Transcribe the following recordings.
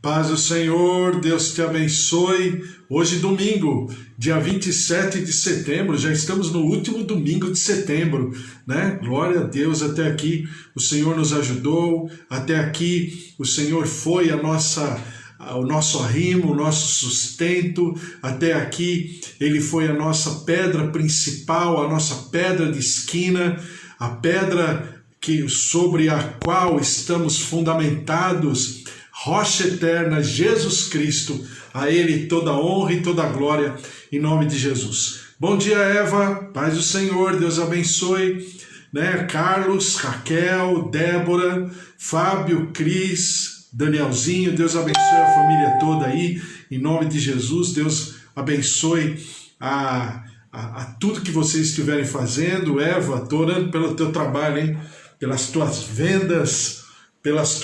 Paz do Senhor, Deus te abençoe. Hoje domingo, dia 27 de setembro, já estamos no último domingo de setembro, né? Glória a Deus, até aqui o Senhor nos ajudou, até aqui o Senhor foi o nosso arrimo, o nosso sustento, até aqui Ele foi a nossa pedra principal, a nossa pedra de esquina, a pedra sobre a qual estamos fundamentados, rocha eterna, Jesus Cristo, a Ele toda honra e toda glória, em nome de Jesus. Bom dia, Eva, paz do Senhor, Deus abençoe, né? Carlos, Raquel, Débora, Fábio, Cris, Danielzinho, Deus abençoe a família toda aí, em nome de Jesus. Deus abençoe a tudo que vocês estiverem fazendo. Eva, estou orando pelo teu trabalho, hein? Pelas tuas vendas, pelos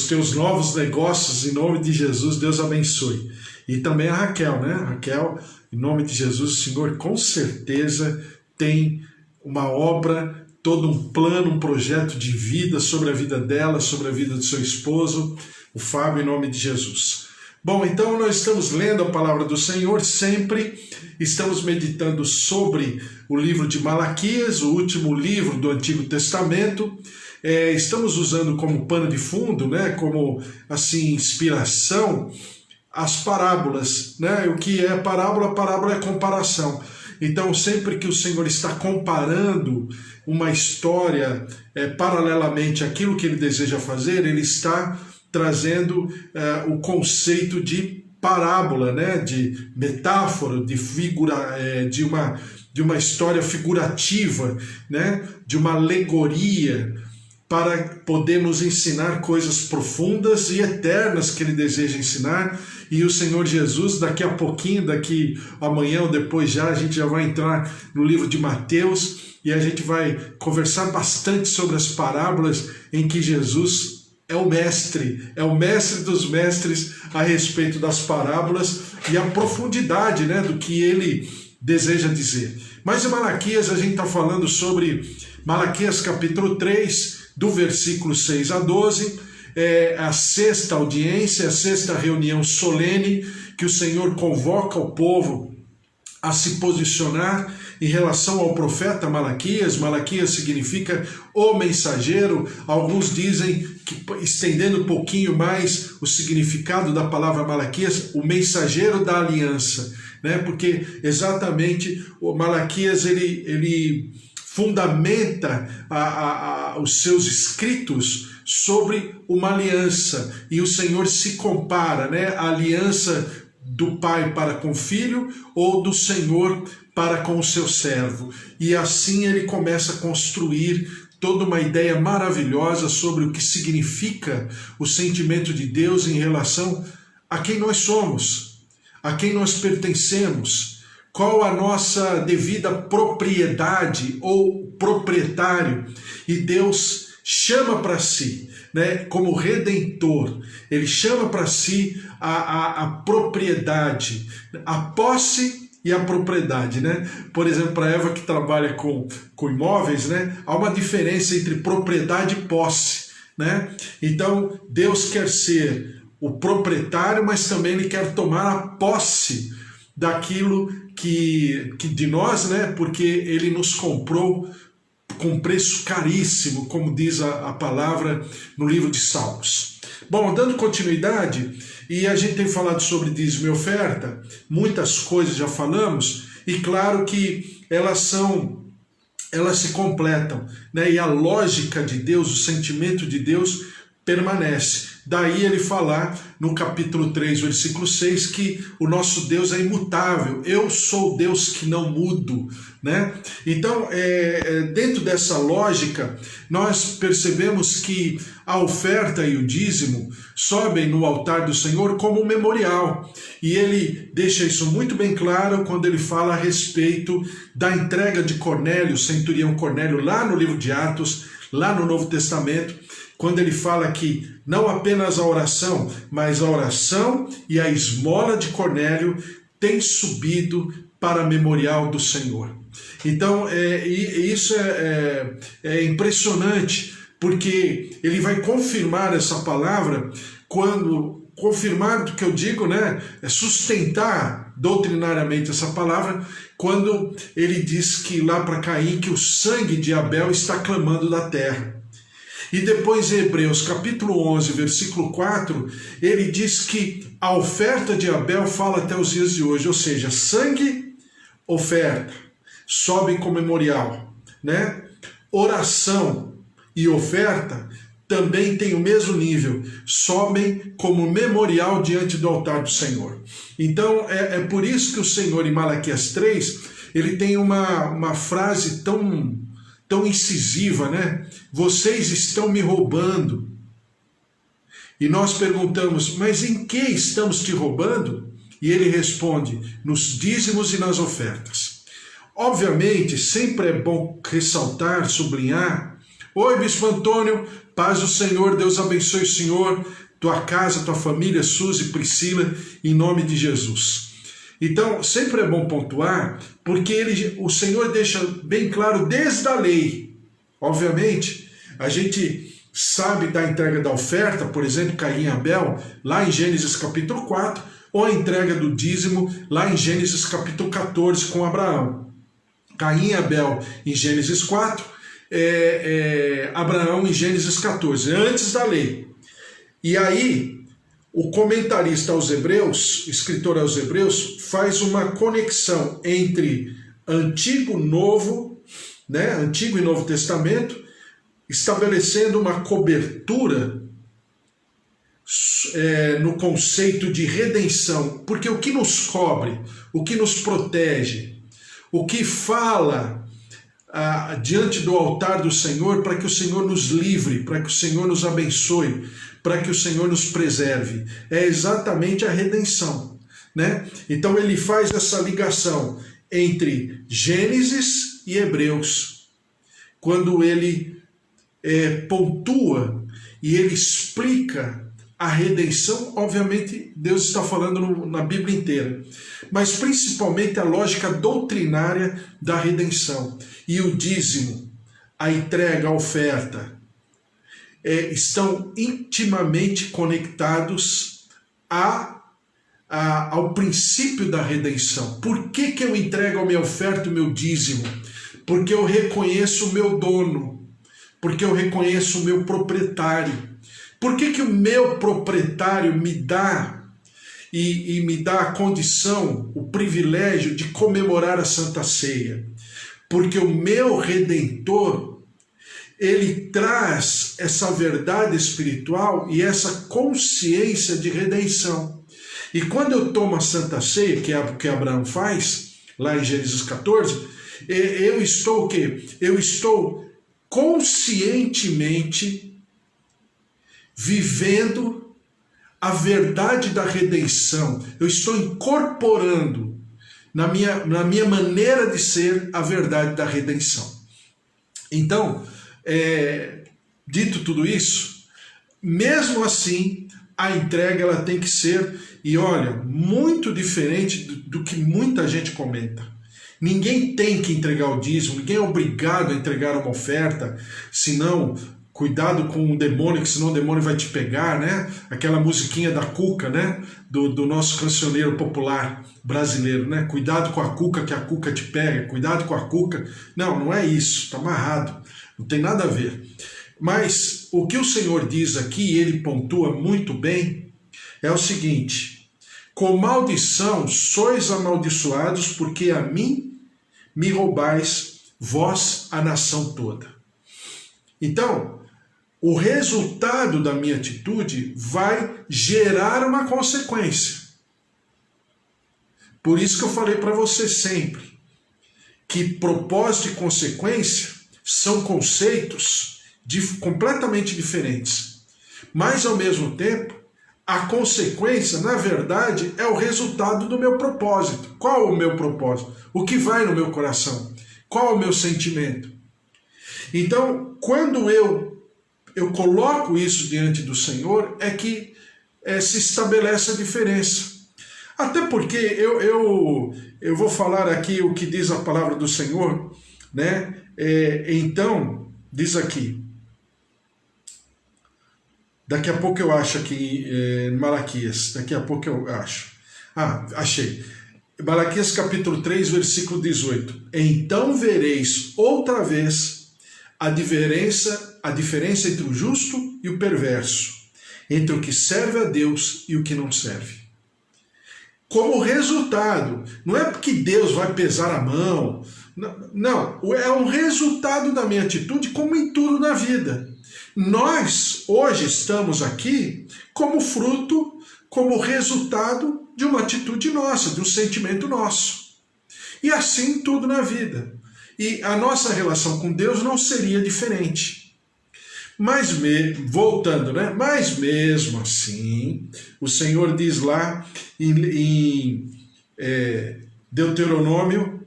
teus novos negócios, em nome de Jesus, Deus abençoe. E também a Raquel, né? Raquel, em nome de Jesus, o Senhor com certeza tem uma obra, todo um plano, um projeto de vida sobre a vida dela, sobre a vida do seu esposo, o Fábio, em nome de Jesus. Bom, então nós estamos lendo a palavra do Senhor, sempre estamos meditando sobre o livro de Malaquias, o último livro do Antigo Testamento. Estamos usando como pano de fundo, né, como assim, inspiração, as parábolas, né? O que é parábola? Parábola é comparação. Então, sempre que o Senhor está comparando uma história paralelamente àquilo que Ele deseja fazer, Ele está trazendo o conceito de parábola, né? De metáfora, de figura, de uma história figurativa, né? De uma alegoria, para poder nos ensinar coisas profundas e eternas que Ele deseja ensinar. E o Senhor Jesus, daqui a pouquinho, daqui amanhã ou depois já, a gente já vai entrar no livro de Mateus e a gente vai conversar bastante sobre as parábolas em que Jesus é o mestre dos mestres a respeito das parábolas e a profundidade, né, do que Ele deseja dizer. Mas em Malaquias a gente está falando sobre Malaquias capítulo 3, do versículo 6 a 12, a sexta audiência, a sexta reunião solene que o Senhor convoca o povo a se posicionar em relação ao profeta Malaquias. Malaquias significa o mensageiro. Alguns dizem, que estendendo um pouquinho mais o significado da palavra Malaquias, o mensageiro da aliança, né? Porque exatamente o Malaquias ele fundamenta os seus escritos sobre uma aliança, e o Senhor se compara, né? A aliança do pai para com o filho, ou do Senhor para com o seu servo. E assim ele começa a construir toda uma ideia maravilhosa sobre o que significa o sentimento de Deus em relação a quem nós somos, a quem nós pertencemos, qual a nossa devida propriedade ou proprietário. E Deus chama para si, né, como Redentor, Ele chama para si a propriedade, a posse e a propriedade, né? Por exemplo, para Eva que trabalha com imóveis, né, há uma diferença entre propriedade e posse, né? Então, Deus quer ser o proprietário, mas também Ele quer tomar a posse daquilo que de nós, né? Porque Ele nos comprou com preço caríssimo, como diz a palavra no livro de Salmos. Bom, dando continuidade, e a gente tem falado sobre dízimo e oferta, muitas coisas já falamos, e claro que elas se completam, né? E a lógica de Deus, o sentimento de Deus permanece. Daí ele falar no capítulo 3, versículo 6, que o nosso Deus é imutável. Eu sou o Deus que não mudo, né? Então, dentro dessa lógica, nós percebemos que a oferta e o dízimo sobem no altar do Senhor como um memorial. E ele deixa isso muito bem claro quando ele fala a respeito da entrega de Cornélio, o centurião Cornélio, lá no livro de Atos, lá no Novo Testamento, quando ele fala que não apenas a oração, mas a oração e a esmola de Cornélio tem subido para memorial do Senhor. Então, isso é impressionante, porque ele vai confirmar essa palavra quando, confirmar do que eu digo, né, é sustentar doutrinariamente essa palavra, quando ele diz que lá para Caim que o sangue de Abel está clamando da terra. E depois em Hebreus capítulo 11, versículo 4, ele diz que a oferta de Abel fala até os dias de hoje, ou seja, sangue, oferta, sobem como memorial, né? Oração e oferta também tem o mesmo nível, sobem como memorial diante do altar do Senhor. Então é por isso que o Senhor em Malaquias 3, ele tem uma frase tão incisiva, né? Vocês estão me roubando. E nós perguntamos, mas em que estamos te roubando? E ele responde, nos dízimos e nas ofertas. Obviamente, sempre é bom ressaltar, sublinhar. Oi, Bispo Antônio, paz do Senhor, Deus abençoe o Senhor, tua casa, tua família, Suzy, Priscila, em nome de Jesus. Então, sempre é bom pontuar, porque o Senhor deixa bem claro desde a lei. Obviamente, a gente sabe da entrega da oferta, por exemplo, Caim e Abel, lá em Gênesis capítulo 4, ou a entrega do dízimo, lá em Gênesis capítulo 14, com Abraão. Caim e Abel em Gênesis 4, Abraão em Gênesis 14, antes da lei. E aí, o comentarista aos Hebreus, escritor aos Hebreus, faz uma conexão entre Antigo e Novo, né, Antigo e Novo Testamento, estabelecendo uma cobertura no conceito de redenção, porque o que nos cobre, o que nos protege, o que fala diante do altar do Senhor para que o Senhor nos livre, para que o Senhor nos abençoe, para que o Senhor nos preserve, é exatamente a redenção, né? Então ele faz essa ligação entre Gênesis e Hebreus, quando ele pontua e ele explica a redenção. Obviamente Deus está falando na Bíblia inteira, mas principalmente a lógica doutrinária da redenção. E o dízimo, a entrega, a oferta, estão intimamente conectados ao princípio da redenção. Por que eu entrego a minha oferta, o meu dízimo? Porque eu reconheço o meu dono, porque eu reconheço o meu proprietário. Por que o meu proprietário me dá e me dá a condição, o privilégio de comemorar a Santa Ceia? Porque o meu Redentor, ele traz essa verdade espiritual e essa consciência de redenção. E quando eu tomo a Santa Ceia, que é o que Abraão faz, lá em Gênesis 14, eu estou o quê? Eu estou conscientemente vivendo a verdade da redenção. Eu estou incorporando na minha maneira de ser a verdade da redenção. Então, dito tudo isso, mesmo assim, a entrega ela tem que ser, e olha, muito diferente do que muita gente comenta. Ninguém tem que entregar o dízimo, ninguém é obrigado a entregar uma oferta, senão cuidado com o demônio, que senão o demônio vai te pegar, né? Aquela musiquinha da Cuca, né? Do nosso cancioneiro popular brasileiro, né? Cuidado com a cuca, que a cuca te pega, cuidado com a cuca. Não é isso, tá amarrado, não tem nada a ver. Mas o que o Senhor diz aqui, e ele pontua muito bem, é o seguinte: com maldição sois amaldiçoados, porque a mim me roubais, vós a nação toda. Então, o resultado da minha atitude vai gerar uma consequência. Por isso que eu falei para você sempre que propósito e consequência são conceitos completamente diferentes. Mas, ao mesmo tempo, a consequência, na verdade, é o resultado do meu propósito. Qual o meu propósito? O que vai no meu coração? Qual o meu sentimento? Então, quando eu coloco isso diante do Senhor, é que se estabelece a diferença. Até porque eu vou falar aqui o que diz a palavra do Senhor, né? Então, diz aqui: Daqui a pouco eu acho aqui Malaquias, daqui a pouco eu acho. Achei. Malaquias capítulo 3, versículo 18. Então vereis outra vez a diferença entre o justo e o perverso, entre o que serve a Deus e o que não serve. Como resultado, não é porque Deus vai pesar a mão, não, é um resultado da minha atitude, como em tudo na vida. Nós hoje estamos aqui como fruto, como resultado de uma atitude nossa, de um sentimento nosso. E assim tudo na vida. E a nossa relação com Deus não seria diferente. Mas, voltando, né? Mas mesmo assim, o Senhor diz lá em Deuteronômio,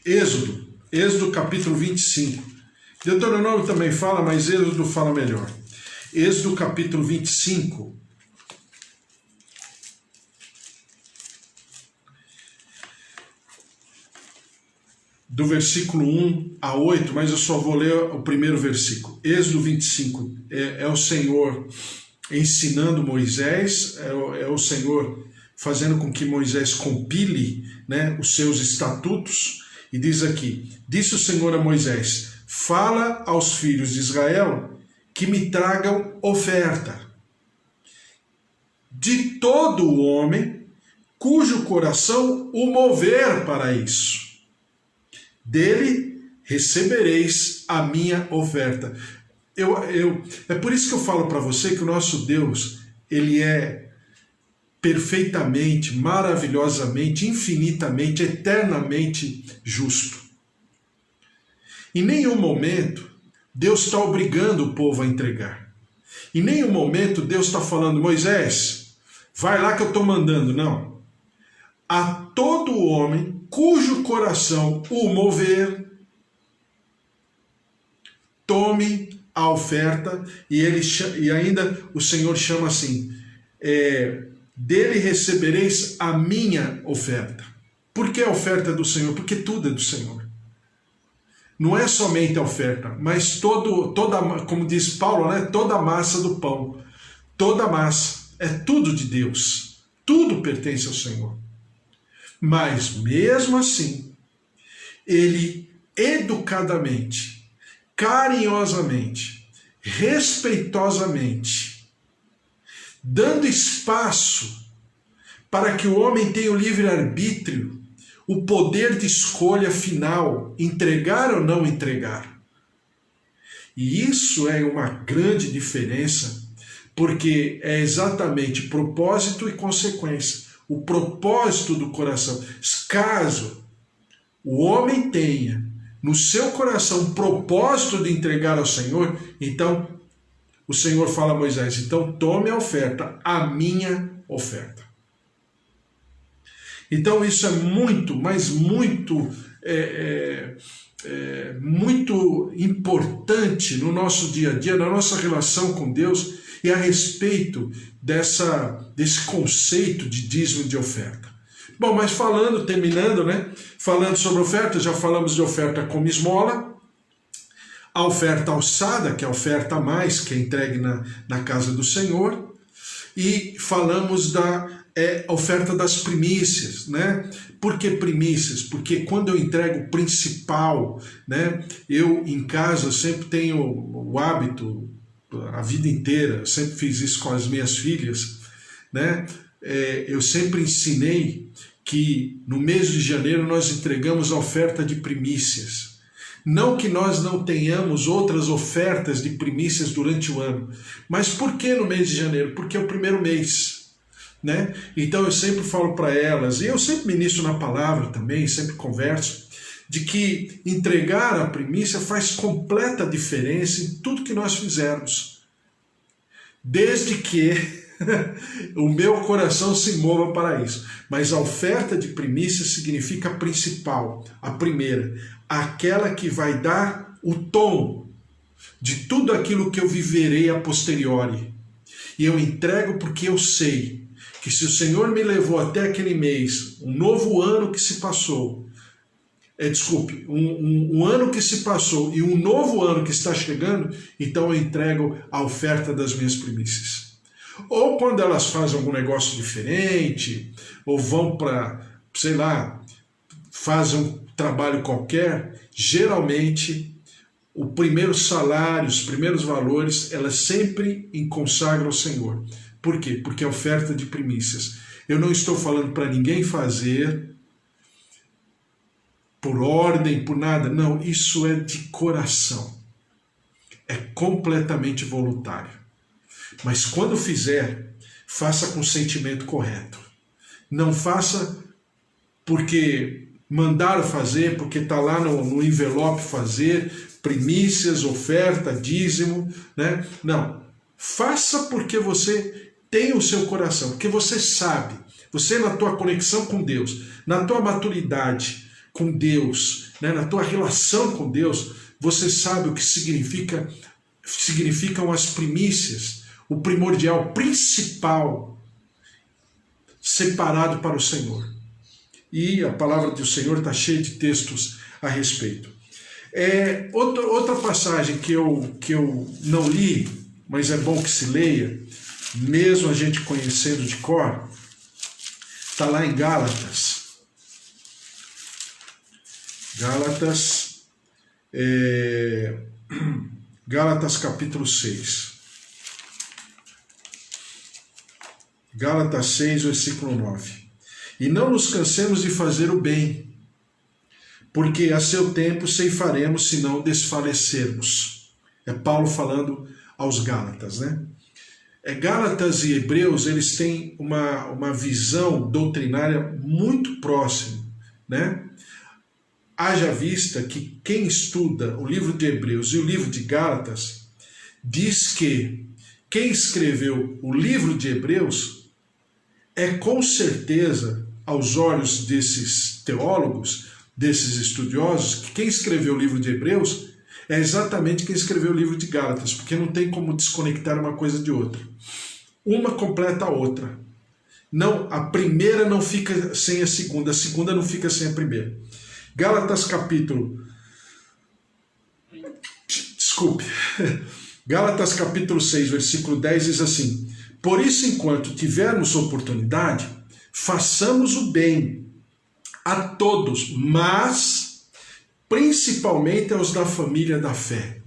Êxodo capítulo 25. Deuteronômio também fala, mas Êxodo fala melhor. Êxodo capítulo 25. Do versículo 1 a 8, mas eu só vou ler o primeiro versículo. Êxodo 25 é o Senhor ensinando Moisés, é o Senhor fazendo com que Moisés compile, né, os seus estatutos, e diz aqui, disse o Senhor a Moisés, fala aos filhos de Israel que me tragam oferta de todo o homem cujo coração o mover para isso. Dele recebereis a minha oferta. É por isso que eu falo para você que o nosso Deus, ele é perfeitamente, maravilhosamente, infinitamente, eternamente justo. Em nenhum momento Deus está obrigando o povo a entregar. Em nenhum momento Deus está falando, Moisés, vai lá que eu estou mandando. Não. A todo homem cujo coração o mover, tome a oferta, e ainda o Senhor chama assim, dele recebereis a minha oferta. Por que a oferta do Senhor? Porque tudo é do Senhor. Não é somente a oferta, mas toda, como diz Paulo, né, toda a massa do pão, toda a massa, é tudo de Deus, tudo pertence ao Senhor. Mas mesmo assim, ele educadamente, carinhosamente, respeitosamente, dando espaço para que o homem tenha o livre-arbítrio, o poder de escolha final, entregar ou não entregar. E isso é uma grande diferença, porque é exatamente propósito e consequência. O propósito do coração. Caso o homem tenha no seu coração um propósito de entregar ao Senhor, então o Senhor fala a Moisés, então tome a oferta, a minha oferta. Então isso é muito, mas muito, muito importante no nosso dia a dia, na nossa relação com Deus e a respeito desse conceito de dízimo de oferta. Bom, mas terminando, né? Falando sobre oferta, já falamos de oferta como esmola, a oferta alçada, que é a oferta a mais, que é entregue na casa do Senhor, e falamos da oferta das primícias, né? Por que primícias? Porque quando eu entrego o principal, né? Eu em casa sempre tenho o hábito, a vida inteira, eu sempre fiz isso com as minhas filhas, né? Eu sempre ensinei que no mês de janeiro nós entregamos a oferta de primícias. Não que nós não tenhamos outras ofertas de primícias durante o ano, mas por que no mês de janeiro? Porque é o primeiro mês, né? Então eu sempre falo para elas, e eu sempre ministro na palavra também, sempre converso, de que entregar a primícia faz completa diferença em tudo que nós fizermos, desde que o meu coração se mova para isso. Mas a oferta de primícia significa a principal, a primeira, aquela que vai dar o tom de tudo aquilo que eu viverei a posteriori. E eu entrego porque eu sei que se o Senhor me levou até aquele mês, um novo ano que se passou, desculpe, um ano que se passou e um novo ano que está chegando, então eu entrego a oferta das minhas primícias. Ou quando elas fazem algum negócio diferente, ou vão para, sei lá, fazem um trabalho qualquer, geralmente o primeiro salário, os primeiros valores, elas sempre consagram ao Senhor. Por quê? Porque é oferta de primícias. Eu não estou falando para ninguém fazer por ordem, por nada. Não, isso é de coração. É completamente voluntário. Mas quando fizer, faça com o sentimento correto. Não faça porque mandaram fazer, porque está lá no envelope fazer, primícias, oferta, dízimo, né? Não. Faça porque você tem o seu coração, porque você sabe, você na tua conexão com Deus, na tua maturidade com Deus, né? Na tua relação com Deus, você sabe o que significam as primícias, o primordial, o principal, separado para o Senhor. E a palavra do Senhor está cheia de textos a respeito. Outra passagem que eu não li, mas é bom que se leia, mesmo a gente conhecendo de cor, está lá em Gálatas. Gálatas capítulo 6. Gálatas 6, versículo 9. E não nos cansemos de fazer o bem, porque a seu tempo ceifaremos se não desfalecermos. É Paulo falando aos Gálatas, né? Gálatas e Hebreus, eles têm uma visão doutrinária muito próxima, né? Haja vista que quem estuda o livro de Hebreus e o livro de Gálatas diz que quem escreveu o livro de Hebreus é com certeza, aos olhos desses teólogos, desses estudiosos, que quem escreveu o livro de Hebreus é exatamente quem escreveu o livro de Gálatas, porque não tem como desconectar uma coisa de outra. Uma completa a outra. Não, a primeira não fica sem a segunda não fica sem a primeira. Gálatas capítulo 6, versículo 10 diz assim: por isso, enquanto tivermos oportunidade, façamos o bem a todos, mas principalmente aos da família da fé,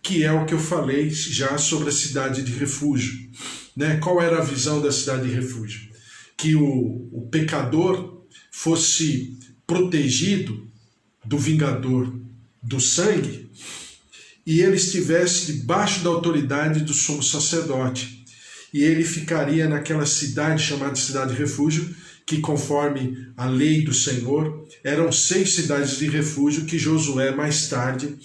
que é o que eu falei já sobre a cidade de refúgio. Né? Qual era a visão da cidade de refúgio? Que o pecador fosse protegido do vingador do sangue e ele estivesse debaixo da autoridade do sumo sacerdote. E ele ficaria naquela cidade chamada cidade de refúgio, que conforme a lei do Senhor, eram 6 cidades de refúgio que Josué mais tarde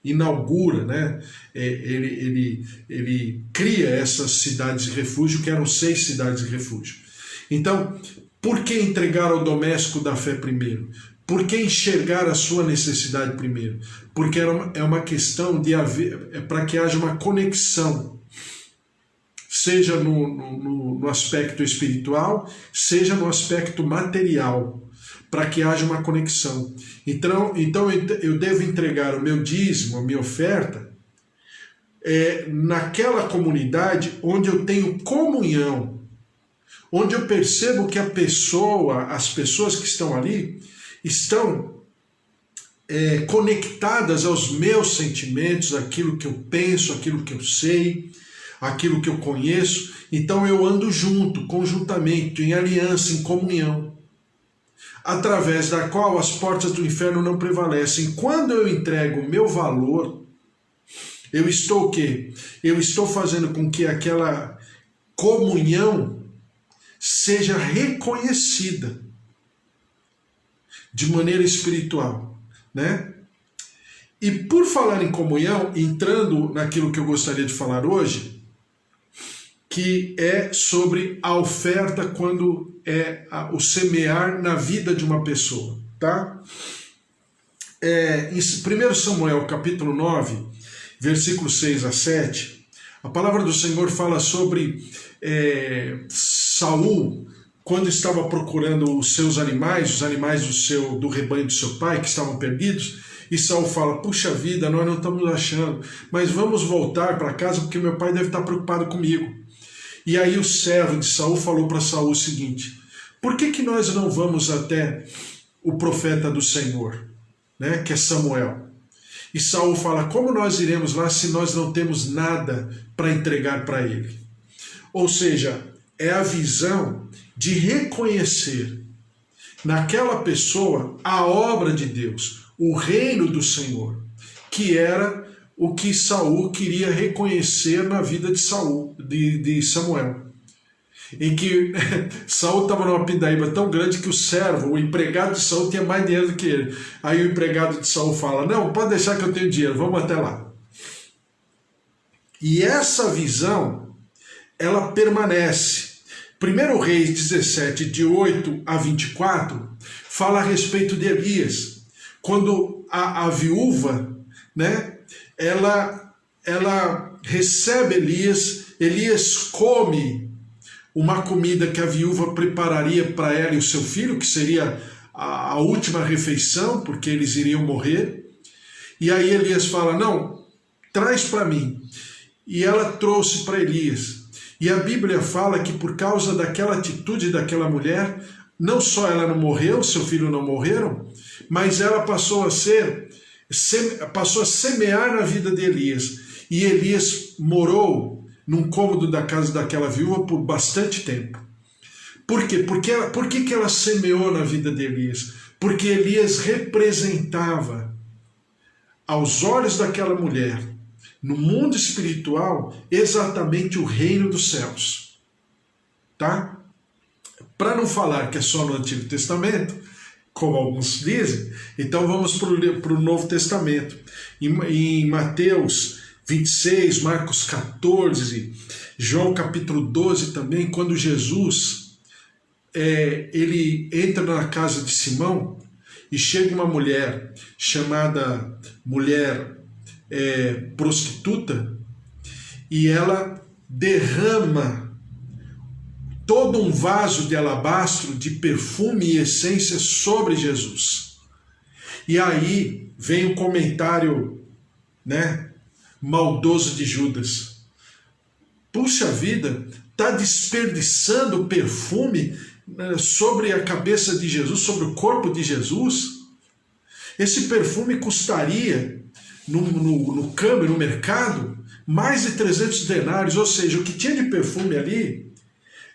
inaugura, né? Ele cria essas cidades de refúgio, que eram 6 cidades de refúgio. Então, por que entregar ao doméstico da fé primeiro? Por que enxergar a sua necessidade primeiro? Porque é uma questão de haver, para que haja uma conexão, seja no aspecto espiritual, seja no aspecto material, para que haja uma conexão. Então eu devo entregar o meu dízimo, a minha oferta, naquela comunidade onde eu tenho comunhão, onde eu percebo que as pessoas que estão ali, estão conectadas aos meus sentimentos, aquilo que eu penso, aquilo que eu sei, aquilo que eu conheço. Então eu ando junto, conjuntamente, em aliança, em comunhão, através da qual as portas do inferno não prevalecem. Quando eu entrego o meu valor, eu estou o quê? Eu estou fazendo com que aquela comunhão seja reconhecida de maneira espiritual, né? E por falar em comunhão, entrando naquilo que eu gostaria de falar hoje, que é sobre a oferta quando é o semear na vida de uma pessoa, tá? Em 1 Samuel capítulo 9, versículos 6 a 7, a palavra do Senhor fala sobre Saul, quando estava procurando os seus animais, os animais do rebanho do seu pai, que estavam perdidos, e Saul fala, puxa vida, nós não estamos achando, mas vamos voltar para casa porque meu pai deve estar preocupado comigo. E aí o servo de Saul falou para Saul o seguinte, por que nós não vamos até o profeta do Senhor, né, que é Samuel? E Saul fala, como nós iremos lá se nós não temos nada para entregar para ele? Ou seja, é a visão de reconhecer naquela pessoa a obra de Deus, o reino do Senhor, que era o que Saul queria reconhecer na vida de Samuel. Em que Saul estava numa pindaíba tão grande que o servo, o empregado de Saul, tinha mais dinheiro do que ele. Aí o empregado de Saul fala, não, pode deixar que eu tenho dinheiro, vamos até lá. E essa visão, ela permanece. 1 Reis 17, de 8 a 24, fala a respeito de Elias. Quando a viúva, né, ela recebe Elias come uma comida que a viúva prepararia para ela e o seu filho, que seria a última refeição, porque eles iriam morrer. E aí Elias fala, não, traz para mim. E ela trouxe para Elias. E a Bíblia fala que por causa daquela atitude daquela mulher, não só ela não morreu, seu filho não morreram, mas ela passou a semear na vida de Elias. E Elias morou num cômodo da casa daquela viúva por bastante tempo. Por quê? Por que ela semeou na vida de Elias? Porque Elias representava, aos olhos daquela mulher, no mundo espiritual, exatamente o reino dos céus. Tá? Para não falar que é só no Antigo Testamento, como alguns dizem, então vamos para o Novo Testamento. Em Mateus 26, Marcos 14, João capítulo 12 também, quando Jesus ele entra na casa de Simão e chega uma mulher chamada mulher prostituta, e ela derrama todo um vaso de alabastro de perfume e essência sobre Jesus. E aí vem o comentário, né, maldoso de Judas. Puxa vida, está desperdiçando perfume sobre a cabeça de Jesus, sobre o corpo de Jesus? Esse perfume custaria no câmbio, no mercado, mais de 300 denários, ou seja, o que tinha de perfume ali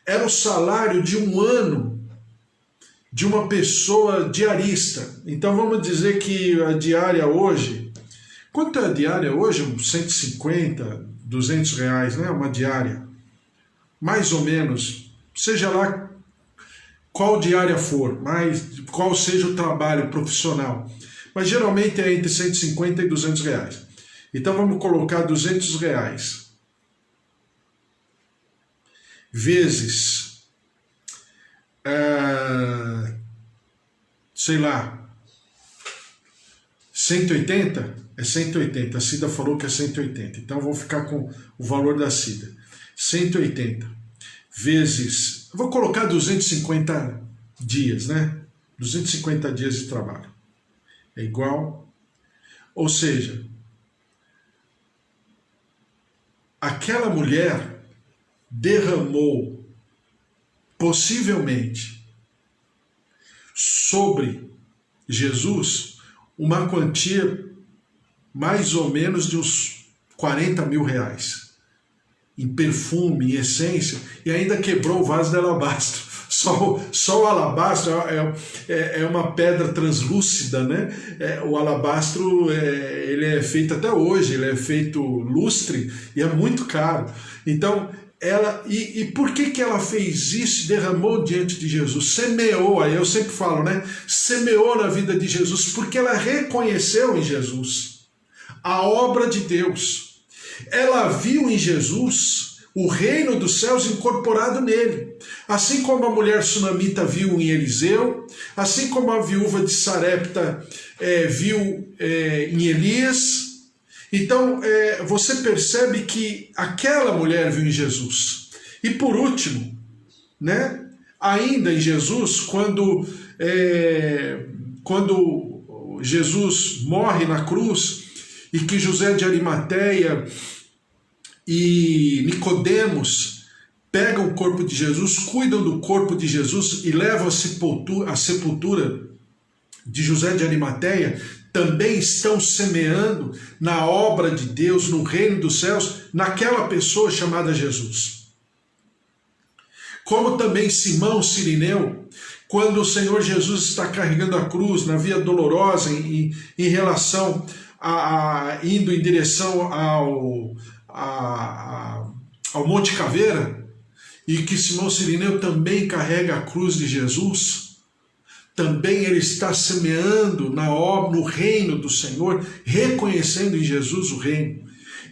era o salário de um ano de uma pessoa diarista. Então vamos dizer que a diária hoje, quanto é a diária hoje? Uns 150, 200 reais, né? Uma diária, mais ou menos, seja lá qual diária for, mas qual seja o trabalho profissional. Mas geralmente é entre 150 e 200 reais. Então vamos colocar 200 reais vezes, sei lá, 180? É 180. A Cida falou que é 180. Então vou ficar com o valor da Cida. 180 vezes, vou colocar 250 dias, né? 250 dias de trabalho. É igual, ou seja, aquela mulher derramou, possivelmente, sobre Jesus uma quantia mais ou menos de uns 40 mil reais em perfume, em essência, e ainda quebrou o vaso de alabastro. Só o alabastro é uma pedra translúcida, né? O alabastro ele é feito até hoje, ele é feito lustre e é muito caro. Então, e por que ela fez isso? Derramou diante de Jesus, semeou, aí eu sempre falo, né? Semeou na vida de Jesus, porque ela reconheceu em Jesus a obra de Deus. Ela viu em Jesus o reino dos céus incorporado nele. Assim como a mulher sunamita viu em Eliseu, assim como a viúva de Sarepta viu em Elias. Então você percebe que aquela mulher viu em Jesus. E por último, né, ainda em Jesus, quando Jesus morre na cruz e que José de Arimateia e Nicodemos pegam o corpo de Jesus, cuidam do corpo de Jesus e levam à sepultura de José de Arimateia, também estão semeando na obra de Deus, no reino dos céus, naquela pessoa chamada Jesus. Como também Simão Cirineu, quando o Senhor Jesus está carregando a cruz na via dolorosa em relação indo em direção ao Monte Caveira, e que Simão Cirineu também carrega a cruz de Jesus, também ele está semeando na obra, no reino do Senhor, reconhecendo em Jesus o reino.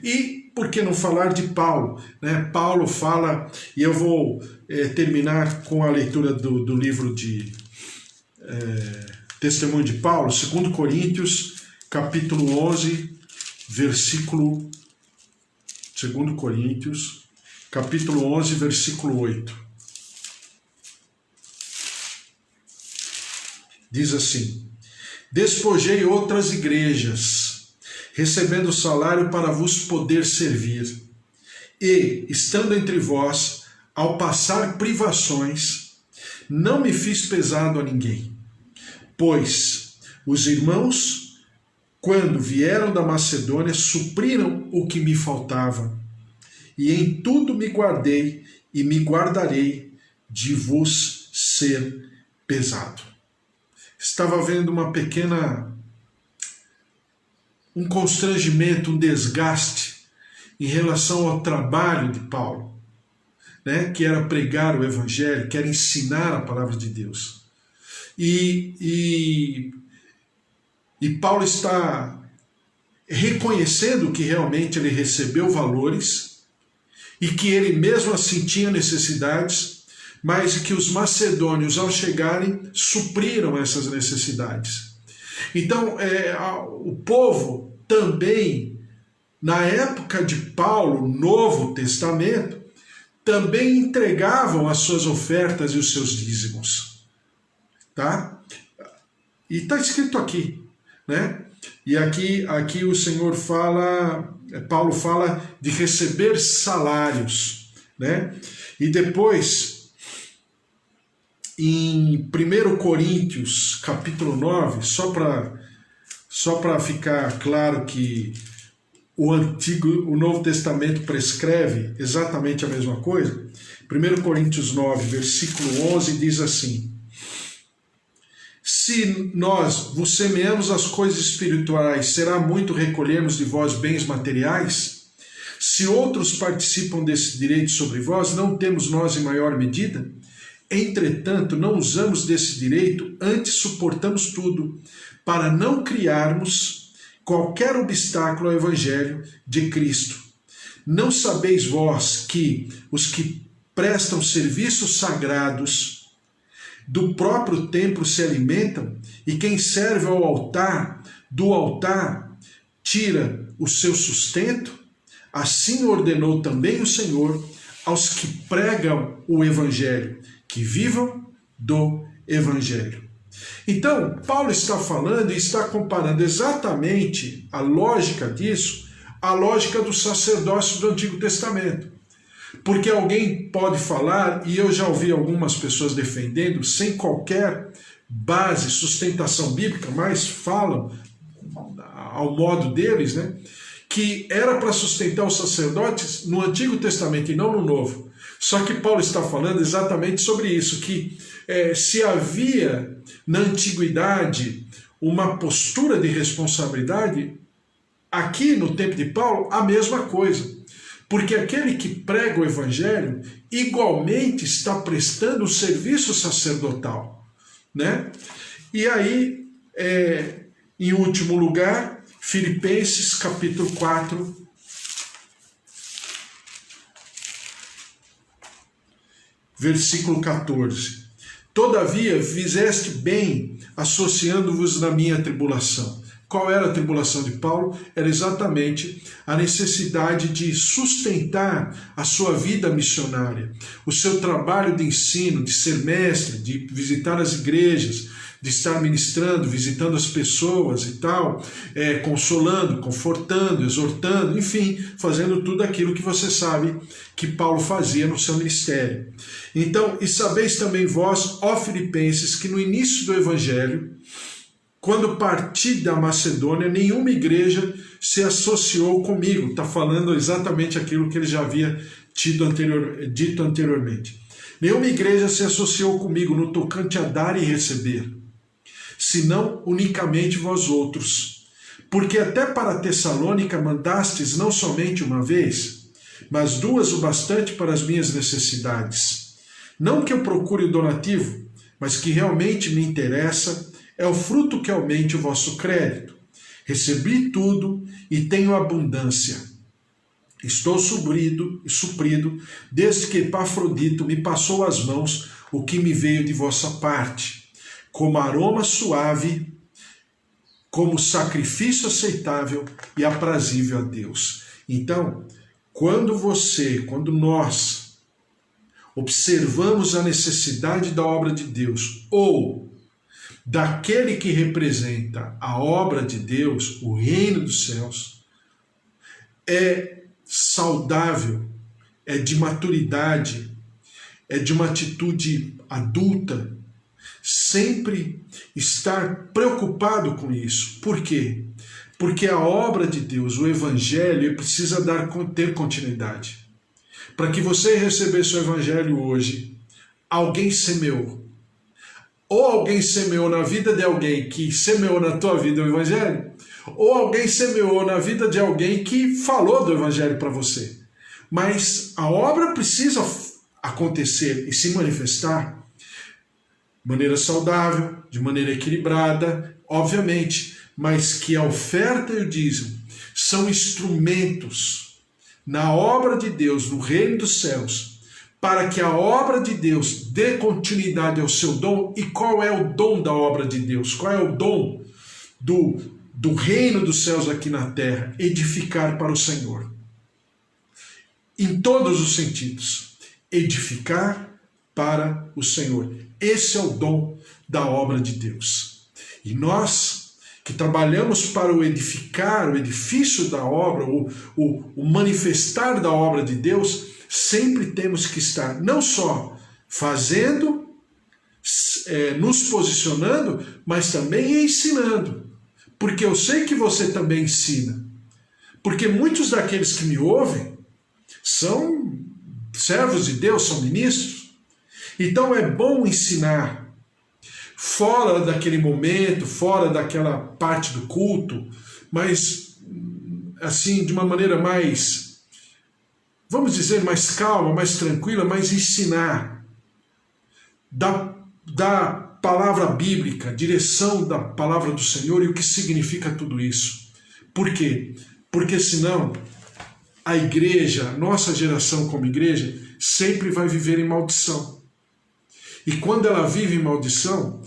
E por que não falar de Paulo? Né? Paulo fala, e eu vou terminar com a leitura do livro de Testemunho de Paulo, 2 Coríntios, capítulo 11, versículo... 2 Coríntios, capítulo 11, versículo 8. Diz assim: despojei outras igrejas, recebendo salário para vos poder servir, e, estando entre vós, ao passar privações, não me fiz pesado a ninguém, pois os irmãos, quando vieram da Macedônia, supriram o que me faltava, e em tudo me guardei e me guardarei de vos ser pesado. Estava havendo um constrangimento, um desgaste em relação ao trabalho de Paulo, né? Que era pregar o evangelho, que era ensinar a palavra de Deus. E Paulo está reconhecendo que realmente ele recebeu valores e que ele mesmo assim tinha necessidades, mas que os macedônios, ao chegarem, supriram essas necessidades. Então, o povo também, na época de Paulo, Novo Testamento, também entregavam as suas ofertas e os seus dízimos. Tá? E está escrito aqui, né? E aqui o Senhor fala, Paulo fala de receber salários, né? E depois, em 1 Coríntios, capítulo 9, só para ficar claro que o Novo Testamento prescreve exatamente a mesma coisa, 1 Coríntios 9, versículo 11, diz assim: se nós vos semeamos as coisas espirituais, será muito recolhermos de vós bens materiais? Se outros participam desse direito sobre vós, não temos nós em maior medida? Entretanto, não usamos desse direito, antes suportamos tudo, para não criarmos qualquer obstáculo ao Evangelho de Cristo. Não sabeis vós que os que prestam serviços sagrados do próprio templo se alimentam, e quem serve ao altar, do altar, tira o seu sustento? Assim ordenou também o Senhor aos que pregam o Evangelho, que vivam do Evangelho. Então, Paulo está falando e está comparando exatamente a lógica disso, à lógica do sacerdócio do Antigo Testamento. Porque alguém pode falar, e eu já ouvi algumas pessoas defendendo, sem qualquer base, sustentação bíblica, mas falam ao modo deles, né, que era para sustentar os sacerdotes no Antigo Testamento e não no Novo. Só que Paulo está falando exatamente sobre isso, que se havia na antiguidade uma postura de responsabilidade, aqui no tempo de Paulo, a mesma coisa. Porque aquele que prega o Evangelho igualmente está prestando o serviço sacerdotal, né? E aí, em último lugar, Filipenses capítulo 4, versículo 14. Todavia, fizeste bem associando-vos na minha tribulação, Qual era a tribulação de Paulo? Era exatamente a necessidade de sustentar a sua vida missionária, o seu trabalho de ensino, de ser mestre, de visitar as igrejas, de estar ministrando, visitando as pessoas e tal, consolando, confortando, exortando, enfim, fazendo tudo aquilo que você sabe que Paulo fazia no seu ministério. Então, e sabeis também vós, ó Filipenses, que no início do Evangelho, quando parti da Macedônia, nenhuma igreja se associou comigo. Está falando exatamente aquilo que ele já havia dito anteriormente. Nenhuma igreja se associou comigo no tocante a dar e receber, senão unicamente vós outros. Porque até para Tessalônica mandastes não somente uma vez, mas duas o bastante para as minhas necessidades. Não que eu procure o donativo, mas que realmente me interessa é o fruto que aumente o vosso crédito. Recebi tudo e tenho abundância. Estou suprido, desde que Epafrodito me passou às mãos o que me veio de vossa parte, como aroma suave, como sacrifício aceitável e aprazível a Deus. Então, quando nós observamos a necessidade da obra de Deus, ou daquele que representa a obra de Deus, o reino dos céus, é saudável, é de maturidade, é de uma atitude adulta, sempre estar preocupado com isso. Por quê? Porque a obra de Deus, o Evangelho, precisa ter continuidade. Para que você recebesse o Evangelho hoje, alguém semeou. Ou alguém semeou na vida de alguém que semeou na tua vida o Evangelho, ou alguém semeou na vida de alguém que falou do Evangelho para você. Mas a obra precisa acontecer e se manifestar de maneira saudável, de maneira equilibrada, obviamente, mas que a oferta e o dízimo são instrumentos na obra de Deus, no reino dos céus, para que a obra de Deus dê continuidade ao seu dom. E qual é o dom da obra de Deus? Qual é o dom do reino dos céus aqui na terra? Edificar para o Senhor. Em todos os sentidos. Edificar para o Senhor. Esse é o dom da obra de Deus. E nós que trabalhamos para o edificar, o edifício da obra, o manifestar da obra de Deus, sempre temos que estar não só fazendo, nos posicionando, mas também ensinando. Porque eu sei que você também ensina. Porque muitos daqueles que me ouvem são servos de Deus, são ministros. Então é bom ensinar fora daquele momento, fora daquela parte do culto, mas assim, de uma maneira mais, vamos dizer, mais calma, mais tranquila, mas ensinar da palavra bíblica, direção da palavra do Senhor e o que significa tudo isso. Por quê? Porque senão a igreja, nossa geração como igreja, sempre vai viver em maldição. E quando ela vive em maldição,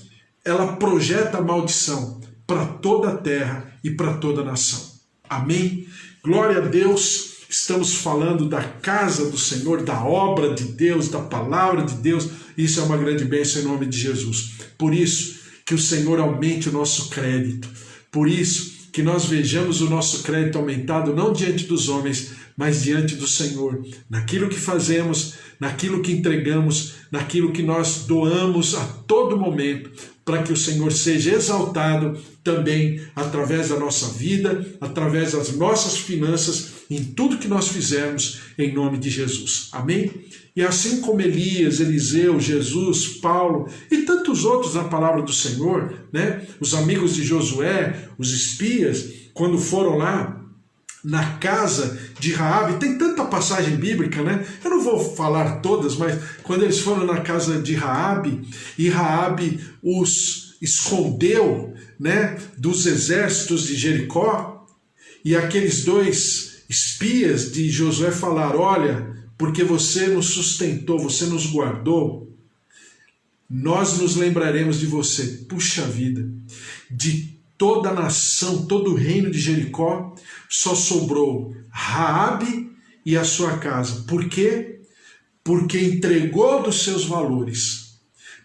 ela projeta a maldição para toda a terra e para toda a nação. Amém? Glória a Deus. Estamos falando da casa do Senhor, da obra de Deus, da palavra de Deus. Isso é uma grande bênção em nome de Jesus. Por isso que o Senhor aumente o nosso crédito. Por isso que nós vejamos o nosso crédito aumentado não diante dos homens, mas diante do Senhor. Naquilo que fazemos, naquilo que entregamos, naquilo que nós doamos a todo momento, para que o Senhor seja exaltado também através da nossa vida, através das nossas finanças, em tudo que nós fizermos, em nome de Jesus. Amém? E assim como Elias, Eliseu, Jesus, Paulo e tantos outros na palavra do Senhor, né? Os amigos de Josué, os espias, quando foram lá na casa de Raabe, tem tanta passagem bíblica, né? Eu não vou falar todas, mas quando eles foram na casa de Raabe, e Raabe os escondeu, né, dos exércitos de Jericó, e aqueles dois espias de Josué falaram: olha, porque você nos sustentou, você nos guardou, nós nos lembraremos de você. Puxa vida, de toda a nação, todo o reino de Jericó, só sobrou Raabe e a sua casa. Por quê? Porque entregou dos seus valores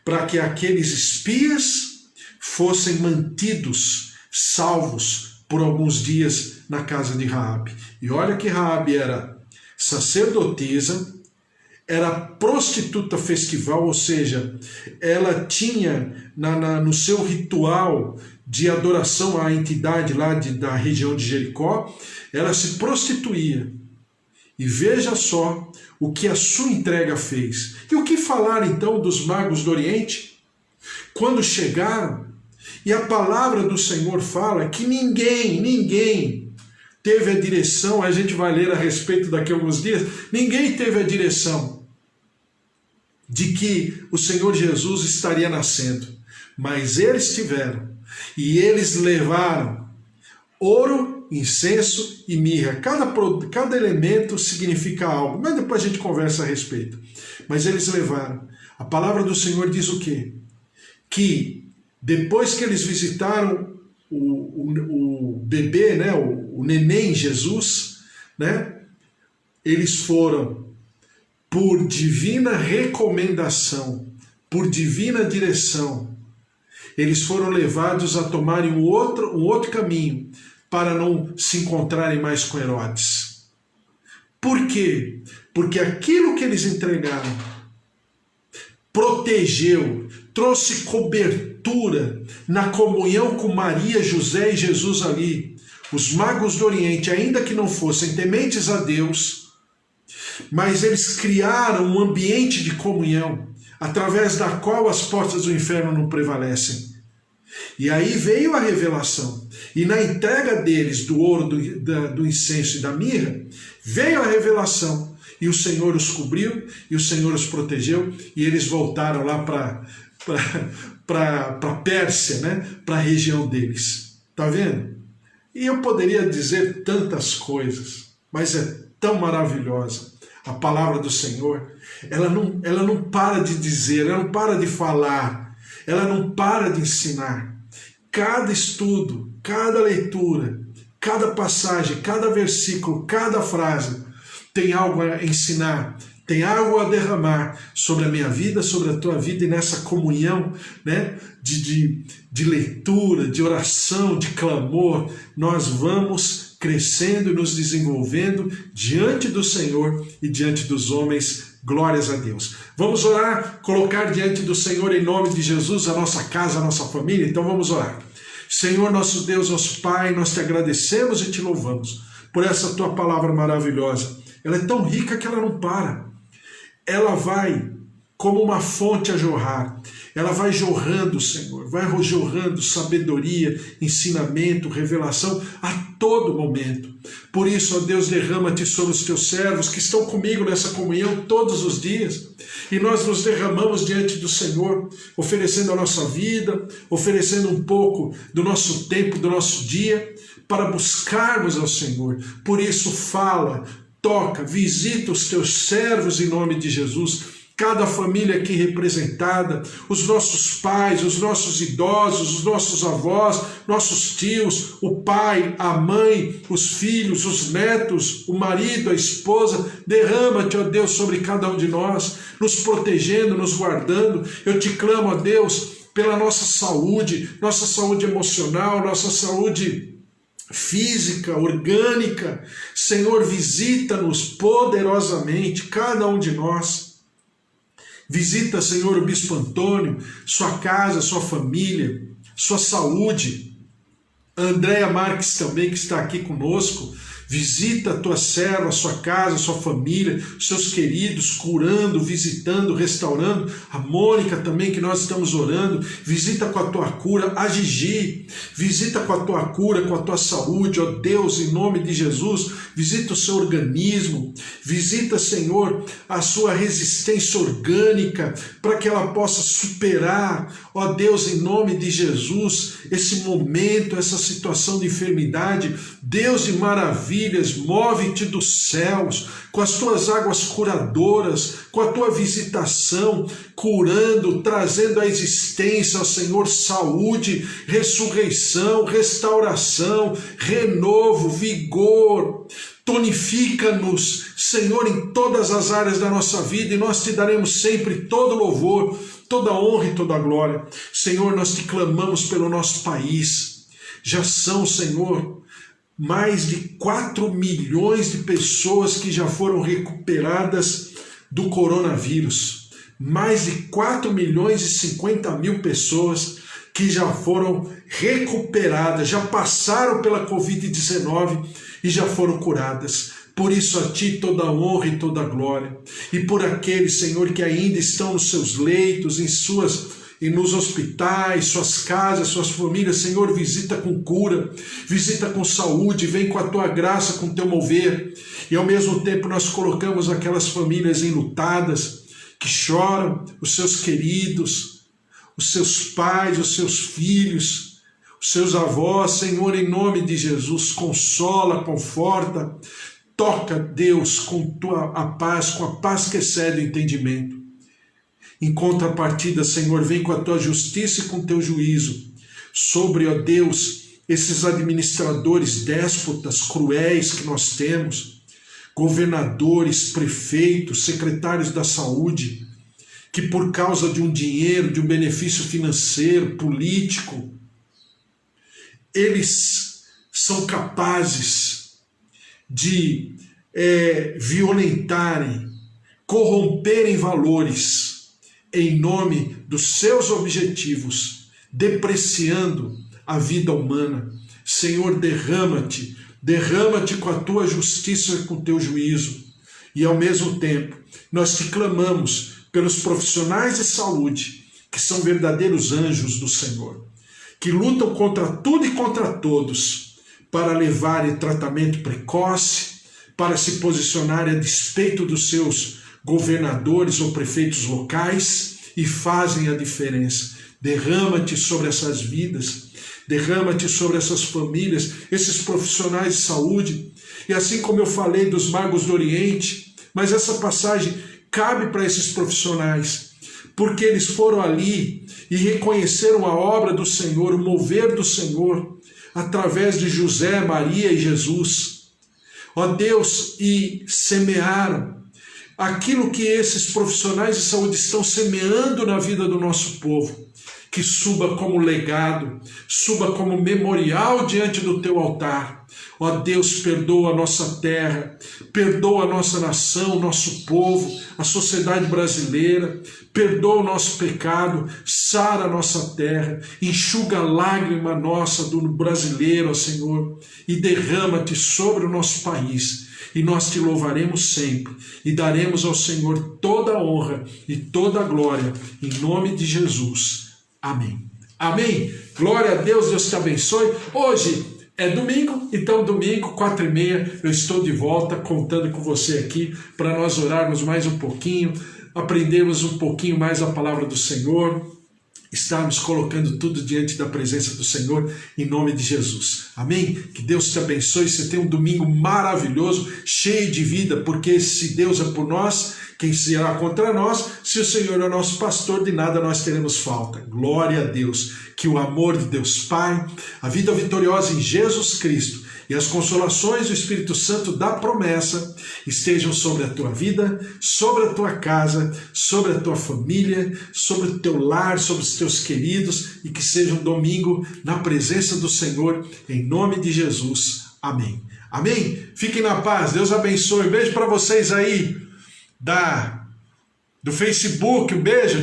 para que aqueles espias fossem mantidos, salvos por alguns dias na casa de Raabe. E olha que Raabe era sacerdotisa, era prostituta festival, ou seja, ela tinha no seu ritual de adoração à entidade lá da região de Jericó, ela se prostituía. E veja só o que a sua entrega fez. E o que falar então dos magos do Oriente? Quando chegaram, e a palavra do Senhor fala que ninguém teve a direção, a gente vai ler a respeito daqui a alguns dias, ninguém teve a direção de que o Senhor Jesus estaria nascendo, mas eles tiveram, e eles levaram ouro, incenso e mirra. Cada elemento significa algo, mas depois a gente conversa a respeito. Mas eles levaram. A palavra do Senhor diz o quê? Que depois que eles visitaram o bebê, né, o neném Jesus, né, eles foram por divina recomendação, por divina direção, eles foram levados a tomarem um outro caminho para não se encontrarem mais com Herodes. Por quê? Porque aquilo que eles entregaram protegeu, trouxe cobertura na comunhão com Maria, José e Jesus ali. Os magos do Oriente, ainda que não fossem tementes a Deus, mas eles criaram um ambiente de comunhão, através da qual as portas do inferno não prevalecem. E aí veio a revelação. E na entrega deles do ouro, do incenso e da mirra, veio a revelação. E o Senhor os cobriu, e o Senhor os protegeu, e eles voltaram lá para Pérsia, né? Para a região deles. Está vendo? E eu poderia dizer tantas coisas, mas é tão maravilhosa. A palavra do Senhor, ela não para de dizer, ela não para de falar, ela não para de ensinar. Cada estudo, cada leitura, cada passagem, cada versículo, cada frase tem algo a ensinar, tem algo a derramar sobre a minha vida, sobre a tua vida, e nessa comunhão, né, de leitura, de oração, de clamor, nós vamos crescendo e nos desenvolvendo diante do Senhor e diante dos homens. Glórias a Deus. Vamos orar, colocar diante do Senhor em nome de Jesus a nossa casa, a nossa família. Então vamos orar. Senhor, nosso Deus, nosso Pai, nós te agradecemos e te louvamos por essa tua palavra maravilhosa. Ela é tão rica que ela não para. Ela vai como uma fonte a jorrar. Ela vai jorrando, Senhor, vai jorrando sabedoria, ensinamento, revelação a todo momento. Por isso, ó Deus, derrama-te sobre os teus servos que estão comigo nessa comunhão todos os dias. E nós nos derramamos diante do Senhor, oferecendo a nossa vida, oferecendo um pouco do nosso tempo, do nosso dia, para buscarmos ao Senhor. Por isso, fala, toca, visita os teus servos em nome de Jesus. Cada família aqui representada, os nossos pais, os nossos idosos, os nossos avós, nossos tios, o pai, a mãe, os filhos, os netos, o marido, a esposa. Derrama-te, ó Deus, sobre cada um de nós, nos protegendo, nos guardando. Eu te clamo, ó Deus, pela nossa saúde emocional, nossa saúde física, orgânica. Senhor, visita-nos poderosamente, cada um de nós. Visita, Senhor, o Bispo Antônio, sua casa, sua família, sua saúde. A Andréia Marques também, que está aqui conosco. Visita a tua serva, a sua casa, a sua família, seus queridos, curando, visitando, restaurando. A Mônica também, que nós estamos orando. Visita com a tua cura. A Gigi, visita com a tua cura, com a tua saúde. Ó Deus, em nome de Jesus, visita o seu organismo. Visita, Senhor, a sua resistência orgânica, para que ela possa superar, ó Deus, em nome de Jesus, esse momento, essa situação de enfermidade. Deus de maravilha, maravilhas, move-te dos céus, com as tuas águas curadoras, com a tua visitação, curando, trazendo à existência, ó Senhor, saúde, ressurreição, restauração, renovo, vigor. Tonifica-nos, Senhor, em todas as áreas da nossa vida, e nós te daremos sempre todo louvor, toda honra e toda glória. Senhor, nós te clamamos pelo nosso país. Já são, Senhor, mais de 4 milhões de pessoas que já foram recuperadas do coronavírus. Mais de 4 milhões e 50 mil pessoas que já foram recuperadas, já passaram pela Covid-19 e já foram curadas. Por isso a Ti toda a honra e toda a glória. E por aqueles, Senhor, que ainda estão nos seus leitos, e nos hospitais, suas casas, suas famílias, Senhor, visita com cura, visita com saúde, vem com a Tua graça, com o Teu mover. E ao mesmo tempo nós colocamos aquelas famílias enlutadas, que choram, os seus queridos, os seus pais, os seus filhos, os seus avós, Senhor, em nome de Jesus, consola, conforta, toca, Deus, com a paz que excede o entendimento. Em contrapartida, Senhor, vem com a Tua justiça e com o Teu juízo sobre, ó Deus, esses administradores déspotas, cruéis que nós temos, governadores, prefeitos, secretários da saúde, que por causa de um dinheiro, de um benefício financeiro, político, eles são capazes de violentarem, corromperem valores em nome dos seus objetivos, depreciando a vida humana. Senhor, derrama-te com a Tua justiça e com o Teu juízo. E ao mesmo tempo, nós te clamamos pelos profissionais de saúde, que são verdadeiros anjos do Senhor, que lutam contra tudo e contra todos, para levarem tratamento precoce, para se posicionarem a despeito dos seus governadores ou prefeitos locais, e fazem a diferença. Derrama-te sobre essas vidas, derrama-te sobre essas famílias, esses profissionais de saúde. E assim como eu falei dos magos do Oriente, mas essa passagem cabe para esses profissionais, porque eles foram ali e reconheceram a obra do Senhor, o mover do Senhor, através de José, Maria e Jesus. Ó Deus, e semearam aquilo que esses profissionais de saúde estão semeando na vida do nosso povo, que suba como legado, suba como memorial diante do Teu altar. Ó Deus, perdoa a nossa terra, perdoa a nossa nação, nosso povo, a sociedade brasileira, perdoa o nosso pecado, sara a nossa terra, enxuga a lágrima nossa do brasileiro, ó Senhor, e derrama-te sobre o nosso país. E nós te louvaremos sempre e daremos ao Senhor toda a honra e toda a glória, em nome de Jesus. Amém. Amém. Glória a Deus, Deus te abençoe. Hoje é domingo, então domingo, 4h30, eu estou de volta contando com você aqui para nós orarmos mais um pouquinho, aprendermos um pouquinho mais a palavra do Senhor, estarmos colocando tudo diante da presença do Senhor, em nome de Jesus. Amém? Que Deus te abençoe, você tenha um domingo maravilhoso, cheio de vida, porque se Deus é por nós, quem será contra nós? Se o Senhor é o nosso pastor, de nada nós teremos falta. Glória a Deus. Que o amor de Deus Pai, a vida vitoriosa em Jesus Cristo e as consolações do Espírito Santo da promessa estejam sobre a tua vida, sobre a tua casa, sobre a tua família, sobre o teu lar, sobre os teus queridos, e que seja um domingo na presença do Senhor, em nome de Jesus. Amém. Amém? Fiquem na paz. Deus abençoe. Beijo para vocês aí do Facebook. Um beijo.